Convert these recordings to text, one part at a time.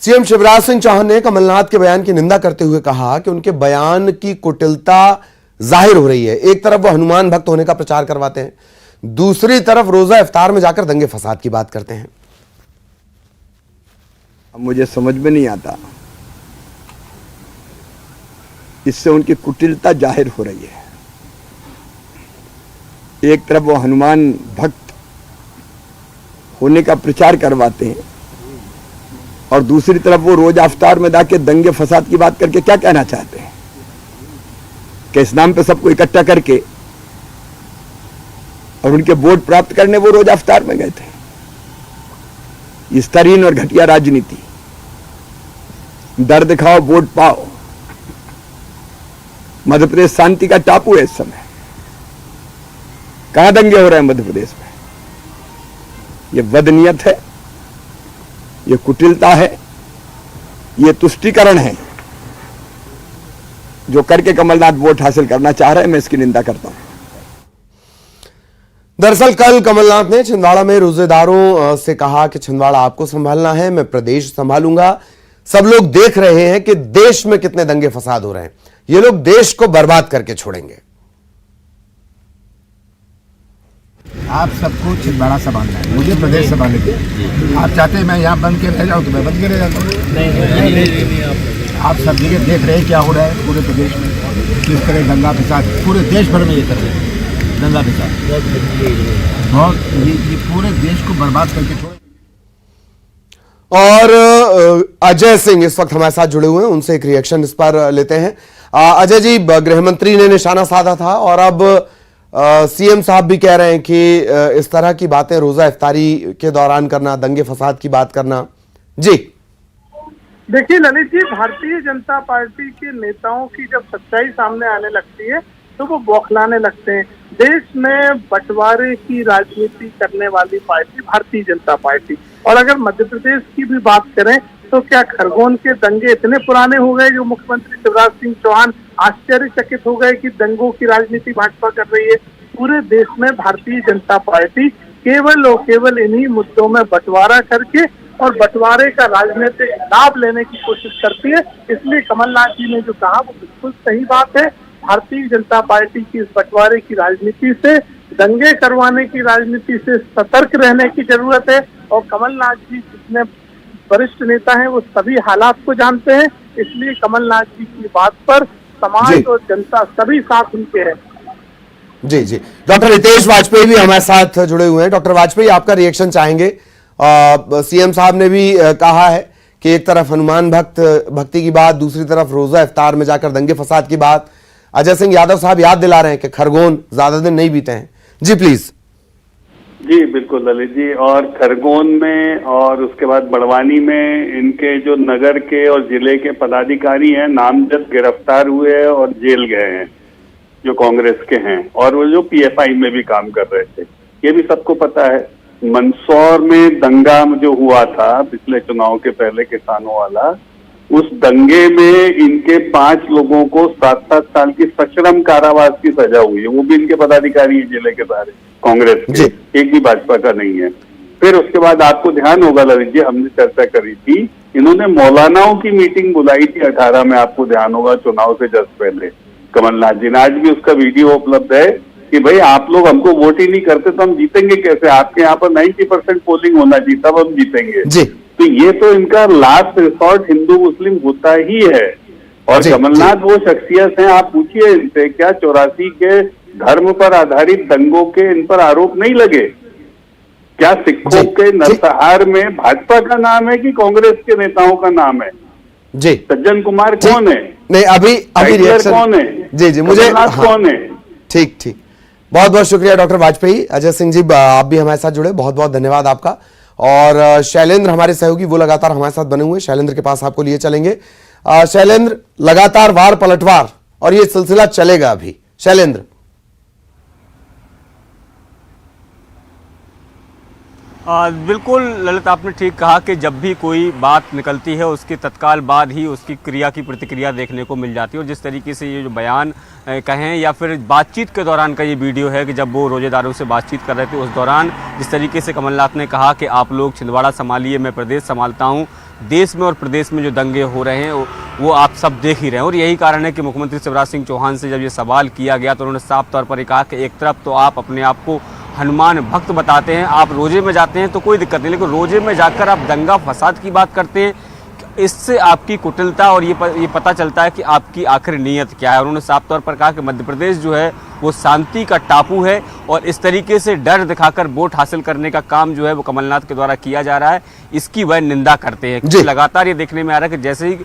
CM Shivraj Singh Chauhan ने कमलनाथ के बयान की निंदा करते हुए कहा कि उनके बयान की कुटिलता जाहिर हो रही है। एक तरफ वो हनुमान भक्त होने का प्रचार करवाते हैं, दूसरी तरफ रोजा इफ्तार में जाकर दंगे फसाद की बात करते हैं। अब मुझे समझ में नहीं आता, इससे उनकी कुटिलता जाहिर हो रही है। एक तरफ वो हनुमान भक्त होने का प्रचार करवाते हैं और दूसरी तरफ वो रोजा इफ्तार में जाके दंगे फसाद की बात करके क्या कहना चाहते हैं कि इस नाम पे सबको इकट्ठा करके और उनके वोट प्राप्त करने वो रोजा इफ्तार में गए थे। इस तरीन और घटिया राजनीति, डर दिखाओ वोट पाओ। मध्य प्रदेश शांति का टापू है इस समय। कहां दंगे हो रहे हैं मध्य प्रदेश में? ये बदनीयत है, ये कुटिलता है, ये तुष्टीकरण है जो करके कमलनाथ वोट हासिल करना चाह रहे हैं। मैं इसकी निंदा करता हूं। दरअसल कल कमलनाथ ने छिंदवाड़ा में रोजेदारों से कहा कि छिंदवाड़ा आपको संभालना है, मैं प्रदेश संभालूंगा। सब लोग देख रहे हैं कि देश में कितने दंगे फसाद हो रहे हैं, ये लोग देश को बर्बाद करके छोड़ेंगे। आप सबको छिंदवाड़ा संभालना है, मुझे प्रदेश संभालने के। आप चाहते हैं मैं यहाँ बन के रह जाऊँ तो मैं बन के रह जाता हूँ। नहीं, आप सब जगह देख रहे हैं क्या हो रहा है पूरे प्रदेश में, किस तरह दंगा फसाद पूरे देश भर में ये कर रहे हैं। दंगा फसाद बहुत ये पूरे देश को बर्बाद करके छोड़े। और अजय सिंह इस वक्त हमारे साथ जुड़े हुए हैं, उनसे एक रिएक्शन इस पर लेते हैं। अजय जी, गृह मंत्री ने निशाना साधा था और अब सीएम साहब भी कह रहे हैं कि इस तरह की बातें रोजा इफ्तारी के दौरान करना, दंगे फसाद की बात करना। जी देखिए ललित जी, भारतीय जनता पार्टी के नेताओं की जब सच्चाई सामने आने लगती है तो वो बौखलाने लगते हैं। देश में बंटवारे की राजनीति करने वाली पार्टी भारतीय जनता पार्टी। और अगर मध्य प्रदेश की भी बात करें तो क्या खरगोन के दंगे इतने पुराने हो गए जो मुख्यमंत्री शिवराज सिंह चौहान आश्चर्यचकित हो गए कि दंगों की राजनीति भाजपा कर रही है? पूरे देश में भारतीय जनता पार्टी केवल और केवल इन्हीं मुद्दों में बंटवारा करके और बंटवारे का राजनीतिक लाभ लेने की कोशिश करती है। इसलिए कमलनाथ जी ने जो कहा वो बिल्कुल सही बात है। भारतीय जनता पार्टी की इस बंटवारे की राजनीति से, दंगे करवाने की राजनीति से सतर्क रहने की जरूरत है। और कमलनाथ जी जितने वरिष्ठ नेता हैं वो सभी हालात को जानते हैं, इसलिए कमलनाथ जी की बात पर समाज और जनता सभी साथ उनके हैं। जी जी, डॉक्टर हितेश वाजपेयी भी हमारे साथ जुड़े हुए हैं। डॉक्टर वाजपेयी, आपका रिएक्शन चाहेंगे। सीएम साहब ने भी कहा है कि एक तरफ हनुमान भक्ति की बात, दूसरी तरफ रोजा इफ्तार में जाकर दंगे फसाद की बात। अजय सिंह यादव साहब याद दिला रहे हैं कि खरगोन ज्यादा दिन नहीं बीते हैं। जी प्लीज। जी बिल्कुल ललित जी, और खरगोन में और उसके बाद बड़वानी में इनके जो नगर के और जिले के पदाधिकारी हैं नामजद गिरफ्तार हुए हैं और जेल गए हैं, जो कांग्रेस के हैं, और वो जो पीएफआई में भी काम कर रहे थे। ये भी सबको पता है। मंदसौर में दंगा जो हुआ था पिछले चुनाव के पहले, किसानों वाला, उस दंगे में इनके 5 लोगों को 7-7 साल की सश्रम कारावास की सजा हुई है। वो भी इनके पदाधिकारी हैं जिले के सारे, कांग्रेस के, एक भी भाजपा का नहीं है। फिर उसके बाद आपको ध्यान होगा ललित जी, हमने चर्चा करी थी, इन्होंने मौलानाओं की मीटिंग बुलाई थी 18 में, आपको ध्यान होगा, चुनाव से जस्ट पहले, कमलनाथ जी ने। आज भी उसका वीडियो उपलब्ध है कि भाई आप लोग हमको वोट ही नहीं करते तो हम जीतेंगे कैसे? आपके यहाँ पर 90% पोलिंग होना चाहिए तब हम जीतेंगे। तो ये तो इनका लास्ट रिसोर्ट हिंदू मुस्लिम होता ही है। और कमलनाथ वो शख्सियत हैं, आप पूछिए इनसे, क्या 84 के धर्म पर आधारित दंगों के इन पर आरोप नहीं लगे? क्या सिखों के नरसंहार में भाजपा का नाम है कि कांग्रेस के नेताओं का नाम है? जी, सज्जन कुमार कौन है? नहीं, अभी रिएक्शन कौन है? जी जी, मुझे कौन है? ठीक ठीक, बहुत बहुत शुक्रिया डॉक्टर वाजपेयी। अजय सिंह जी, आप भी हमारे साथ जुड़े, बहुत बहुत धन्यवाद आपका। और शैलेंद्र हमारे सहयोगी, वो लगातार हमारे साथ बने हुए, शैलेंद्र के पास आपको लिए चलेंगे। शैलेंद्र, लगातार वार पलटवार और ये सिलसिला चलेगा अभी। शैलेंद्र। बिल्कुल ललित, आपने ठीक कहा कि जब भी कोई बात निकलती है उसके तत्काल बाद ही उसकी क्रिया की प्रतिक्रिया देखने को मिल जाती है। और जिस तरीके से ये जो बयान कहें या फिर बातचीत के दौरान का ये वीडियो है कि जब वो रोजेदारों से बातचीत कर रहे थे उस दौरान जिस तरीके से कमलनाथ ने कहा कि आप लोग छिंदवाड़ा संभालिए, मैं प्रदेश संभालता हूँ, देश में और प्रदेश में जो दंगे हो रहे हैं वो आप सब देख ही रहे हैं। और यही कारण है कि मुख्यमंत्री शिवराज सिंह चौहान से जब ये सवाल किया गया तो उन्होंने साफ तौर पर कहा कि एक तरफ तो आप अपने आप को हनुमान भक्त बताते हैं, आप रोजे में जाते हैं तो कोई दिक्कत नहीं, लेकिन रोजे में जाकर आप दंगा फसाद की बात करते हैं, इससे आपकी कुटिलता और ये पता चलता है कि आपकी आखिर नीयत क्या है। उन्होंने साफ तौर पर कहा कि मध्य प्रदेश जो है वो शांति का टापू है और इस तरीके से डर दिखाकर वोट हासिल करने का काम जो है वो कमलनाथ के द्वारा किया जा रहा है, इसकी वह निंदा करते हैं। क्योंकि लगातार ये देखने में आ रहा है कि जैसे ही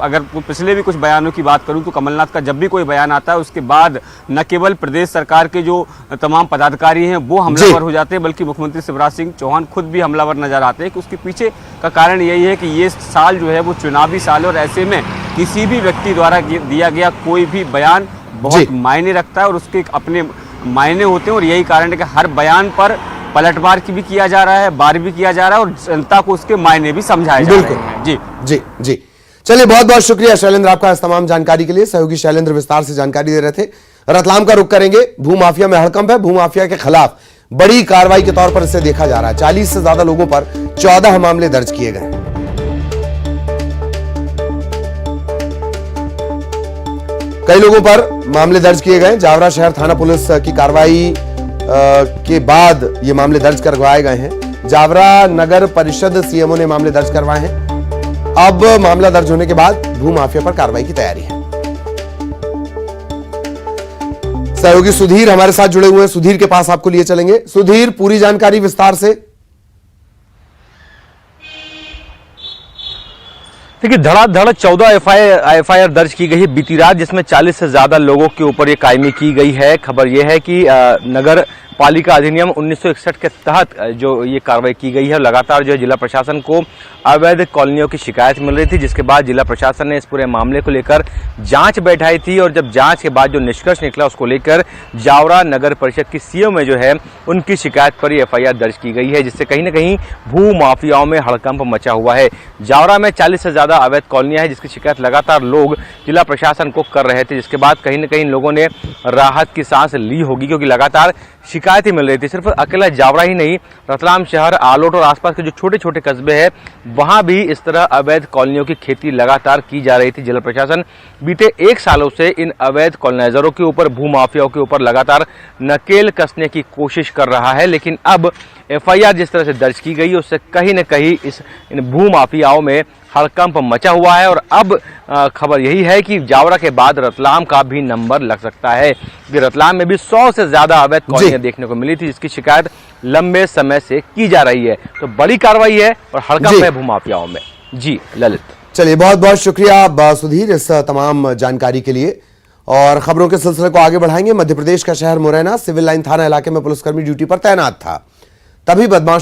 अगर पिछले भी कुछ बयानों की बात करूं तो कमलनाथ का जब भी कोई बयान आता है उसके बाद न केवल प्रदेश सरकार के जो तमाम पदाधिकारी हैं वो हमलावर हो जाते हैं, बल्कि मुख्यमंत्री शिवराज सिंह चौहान खुद भी हमलावर नजर आते हैं। कि उसके पीछे का कारण यही है कि ये साल जो है वो चुनावी साल है और ऐसे में किसी भी व्यक्ति द्वारा दिया गया कोई भी बयान बहुत मायने रखता है और उसके अपने मायने होते हैं। और यही कारण है कि हर बयान पर पलटवार की भी किया जा रहा है, बार भी किया जा रहा है और जनता को उसके मायने भी समझाए जा रहे हैं। जी जी जी, चलिए बहुत बहुत शुक्रिया शैलेंद्र आपका इस तमाम जानकारी के लिए। सहयोगी शैलेंद्र विस्तार से जानकारी दे रहे थे। रतलाम का रुख करेंगे। भूमाफिया में हड़कंप है। भूमाफिया के खिलाफ बड़ी कार्रवाई के तौर पर इसे देखा जा रहा है। 40 से ज्यादा लोगों पर 14 मामले दर्ज किए गए। कई लोगों पर मामले दर्ज किए गए। जावरा शहर थाना पुलिस की कार्रवाई के बाद ये मामले दर्ज करवाए गए हैं। जावरा नगर परिषद सीएमओ ने मामले दर्ज करवाए हैं। अब मामला दर्ज होने के बाद भूमाफिया पर कार्रवाई की तैयारी है। सहयोगी सुधीर हमारे साथ जुड़े हुए हैं। सुधीर के पास आपको लिए चलेंगे। सुधीर, पूरी जानकारी विस्तार से। देखिए, धड़ाधड़ 14 एफआईआर दर्ज की गई है बीती रात, जिसमें 40 से ज्यादा लोगों के ऊपर ये कायमी की गई है। खबर यह है कि नगर पालिका अधिनियम 1961 के तहत जो ये कार्रवाई की गई है। लगातार जो है जिला प्रशासन को अवैध कॉलोनियों की शिकायत मिल रही थी, जिसके बाद जिला प्रशासन ने इस पूरे मामले को लेकर जांच बैठाई थी और जब जांच के बाद जो निष्कर्ष निकला उसको लेकर जावरा नगर परिषद की सीएम में जो है उनकी शिकायत पर ये एफआईआर दर्ज की गई है, जिससे कहीं ना कहीं भू माफियाओं में हड़कंप मचा हुआ है। जावरा में 40 से ज्यादा अवैध कॉलोनियां हैं, जिसकी शिकायत लगातार लोग जिला प्रशासन को कर रहे थे, जिसके बाद कहीं ना कहीं लोगों ने राहत की सांस ली होगी, क्योंकि लगातार शिकायतें मिल रही थी। सिर्फ अकेला जावरा ही नहीं, रतलाम शहर, आलोट और आसपास के जो छोटे छोटे कस्बे हैं वहां भी इस तरह अवैध कॉलोनियों की खेती लगातार की जा रही थी। जिला प्रशासन बीते 1 सालों से इन अवैध कॉलोनाइजरों के ऊपर, भूमाफियाओं के ऊपर लगातार नकेल कसने की कोशिश कर रहा है, लेकिन अब एफआईआर जिस तरह से दर्ज की गई उससे कहीं न कहीं इन भूमाफियाओं में हड़कंप मचा हुआ है। और अब खबर यही है कि जावरा के बाद रतलाम का भी नंबर लग सकता है, कि रतलाम में भी 100 से ज्यादा अवैध कॉलोनियां देखने को मिली थी, जिसकी शिकायत लंबे समय से की जा रही है। तो बड़ी कार्रवाई है और हड़कंप है भूमाफियाओं में। जी ललित, चलिए बहुत बहुत शुक्रिया सुधीर इस तमाम जानकारी के लिए। और खबरों के सिलसिले को आगे बढ़ाएंगे। मध्य प्रदेश का शहर मुरैना सिविल लाइन थाना इलाके में पुलिसकर्मी ड्यूटी पर तैनात था, तभी बदमाश